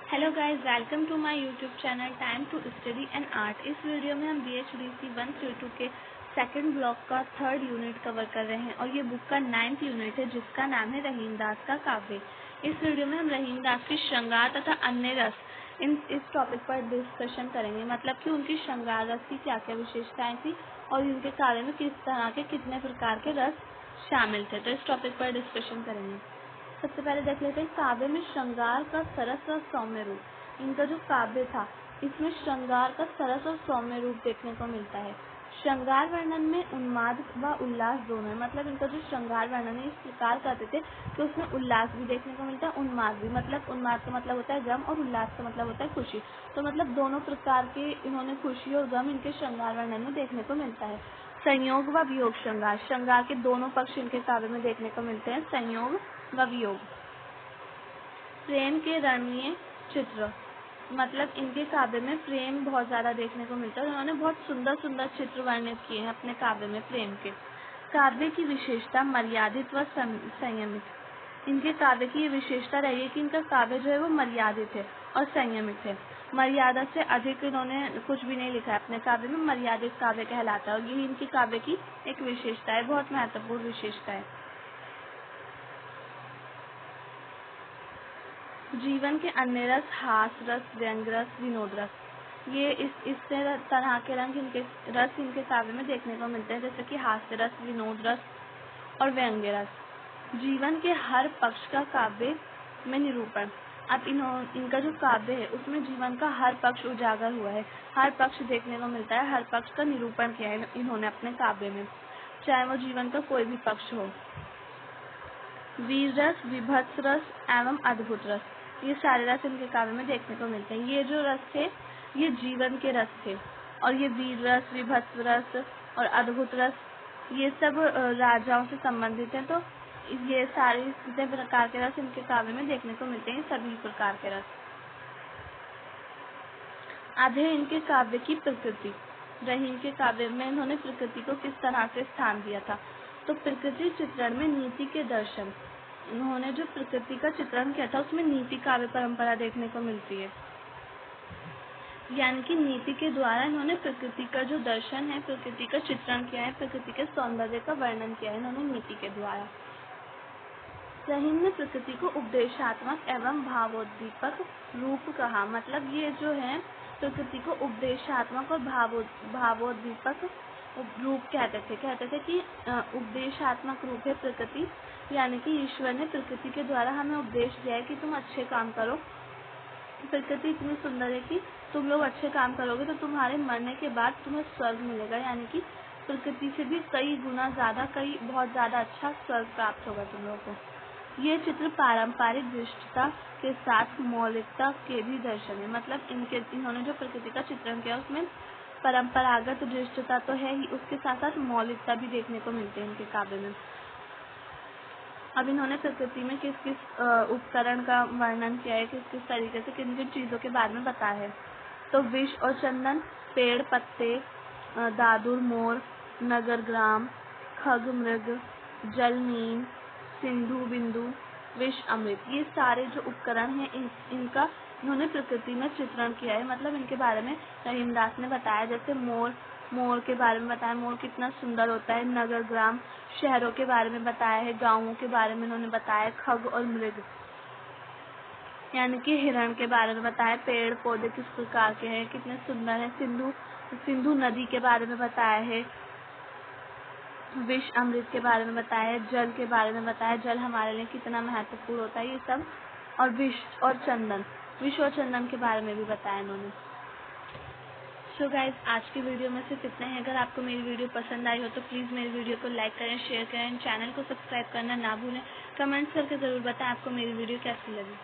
Hello guys, welcome to my YouTube channel time to study and art. इस video में हम BHDC 132 के second block का third unit cover कर रहे हैं और ये बुक का 9th यूनिट है जिसका नाम है रहीमदास का काव्य। इस वीडियो में हम रहीमदास की श्रृंगार तथा अन्य रस इस टॉपिक पर डिस्कशन करेंगे, मतलब कि उनकी श्रृंगार रस की क्या क्या विशेषताएं थी और उनके कार्य में किस तरह के कितने प्रकार के रस शामिल थे। तो इस टॉपिक पर डिस्कशन करेंगे। सबसे पहले देख लेते हैं काव्य में श्रृंगार का सरस और सौम्य रूप। इनका जो काव्य था इसमें श्रृंगार का सरस और सौम्य रूप देखने को मिलता है। श्रृंगार वर्णन में उन्माद व उल्लास दोनों है, मतलब इनका जो श्रृंगार वर्णन है इस प्रकार करते थे कि उसमें उल्लास भी देखने को मिलता है, उन्माद भी। मतलब उन्माद का मतलब होता है गम और उल्लास का मतलब होता है खुशी। तो मतलब दोनों प्रकार के इन्होंने खुशी और गम इनके श्रृंगार वर्णन में देखने को मिलता है। संयोग व वियोग श्रृंगार, श्रृंगार के दोनों पक्ष इनके काव्य में देखने को मिलते हैं, संयोग व वियोग। प्रेम के रमणीय चित्र, मतलब इनके काव्य में प्रेम बहुत ज्यादा देखने को मिलता है। उन्होंने बहुत सुंदर सुंदर चित्र वर्णित किए हैं अपने काव्य में प्रेम के। काव्य की विशेषता मर्यादित व संयमित। इनके काव्य की ये विशेषता रही है कि इनका काव्य जो है वो मर्यादित है और संयमित है। मर्यादा से अधिक इन्होंने कुछ भी नहीं लिखा है अपने काव्य में, मर्यादित काव्य कहलाता है और यही इनकी काव्य की एक विशेषता है, बहुत महत्वपूर्ण विशेषता है। जीवन के अन्य रस, हास रस, व्यंग रस, विनोद रस, ये इस तरह के रस इनके काव्य में देखने को मिलते हैं, जैसे कि हास्य रस, विनोद रस और व्यंग रस। जीवन के हर पक्ष का काव्य में निरूपण। अब इनका जो काव्य है उसमें जीवन का हर पक्ष उजागर हुआ है, हर पक्ष देखने को मिलता है, हर पक्ष का निरूपण किया है इन्होंने अपने काव्य में, चाहे वो जीवन का कोई भी पक्ष हो। वीर रस, विभत्स रस एवं अद्भुत रस, ये सारे रस इनके काव्य में देखने को मिलते हैं। ये जो रस थे ये जीवन के रस थे और ये वीर रस, विभत्स रस और अद्भुत रस ये सब राजाओं से संबंधित हैं। तो ये सारे जितने प्रकार के रस इनके काव्य में देखने को मिलते हैं, सभी प्रकार के रस। आधे इनके काव्य की प्रकृति। रहीम के काव्य में इन्होंने प्रकृति को किस तरह से स्थान दिया था, तो प्रकृति चित्रण में नीति के दर्शन। इन्होंने जो प्रकृति का चित्रण किया था उसमें नीति काव्य परंपरा देखने को मिलती है, यानी कि नीति के द्वारा इन्होंने प्रकृति का जो दर्शन है, प्रकृति का चित्रण किया है, प्रकृति के सौंदर्य का वर्णन किया है इन्होंने नीति के द्वारा। रहीम ने प्रकृति को उपदेशात्मक एवं भावोद्दीपक रूप कहा, मतलब ये जो है प्रकृति को उपदेशात्मक और भावोद्दीपक रूप कहते थे कि उपदेशात्मक रूप है प्रकृति, यानी कि ईश्वर ने प्रकृति के द्वारा हमें उपदेश दिया है कि तुम अच्छे काम करो। प्रकृति इतनी सुंदर है कि तुम लोग अच्छे काम करोगे तो तुम्हारे मरने के बाद तुम्हें स्वर्ग मिलेगा, यानी कि प्रकृति से भी कई गुना ज्यादा, बहुत ज्यादा अच्छा स्वर्ग प्राप्त होगा तुम लोगों को। ये चित्र पारंपरिक दृष्टता के साथ मौलिकता के भी दर्शन है, मतलब इन्होंने जो प्रकृति का चित्रण किया उसमें परंपरागत दृष्टता तो है ही, उसके साथ साथ मौलिकता भी देखने को मिलते हैं इनके काव्य में। अब इन्होंने प्रकृति में किस किस उपकरण का वर्णन किया है, किस किस तरीके से किन किन चीजों के बारे में बताया है। तो विष और चंदन, पेड़ पत्ते, दादुर मोर, नगर ग्राम, खग मृग, जल नीम, सिंधु बिंदु, विष अमृत, ये सारे जो उपकरण हैं इनका इन्होंने प्रकृति में चित्रण किया है, मतलब इनके बारे में रहीमदास ने बताया। जैसे मोर के बारे में बताया, मोर कितना सुंदर होता है। नगर ग्राम, शहरों के बारे में बताया है। गांवों के बारे में इन्होंने बताया। खग और मृग, यानी कि हिरण के बारे में बताया। पेड़ पौधे किस प्रकार के हैं, कितने सुंदर हैं। सिंधु नदी के बारे में बताया है। विष अमृत के बारे में बताया है। जल के बारे में बताया, जल हमारे लिए कितना महत्वपूर्ण होता है, ये सब। और विष और चंदन के बारे में भी बताया इन्होंने। सो गाइज, आज की वीडियो में सिर्फ इतना ही। अगर आपको मेरी वीडियो पसंद आई हो तो प्लीज़ मेरी वीडियो को लाइक करें, शेयर करें, चैनल को सब्सक्राइब करना ना भूलें। कमेंट्स करके ज़रूर बताएं आपको मेरी वीडियो कैसी लगी।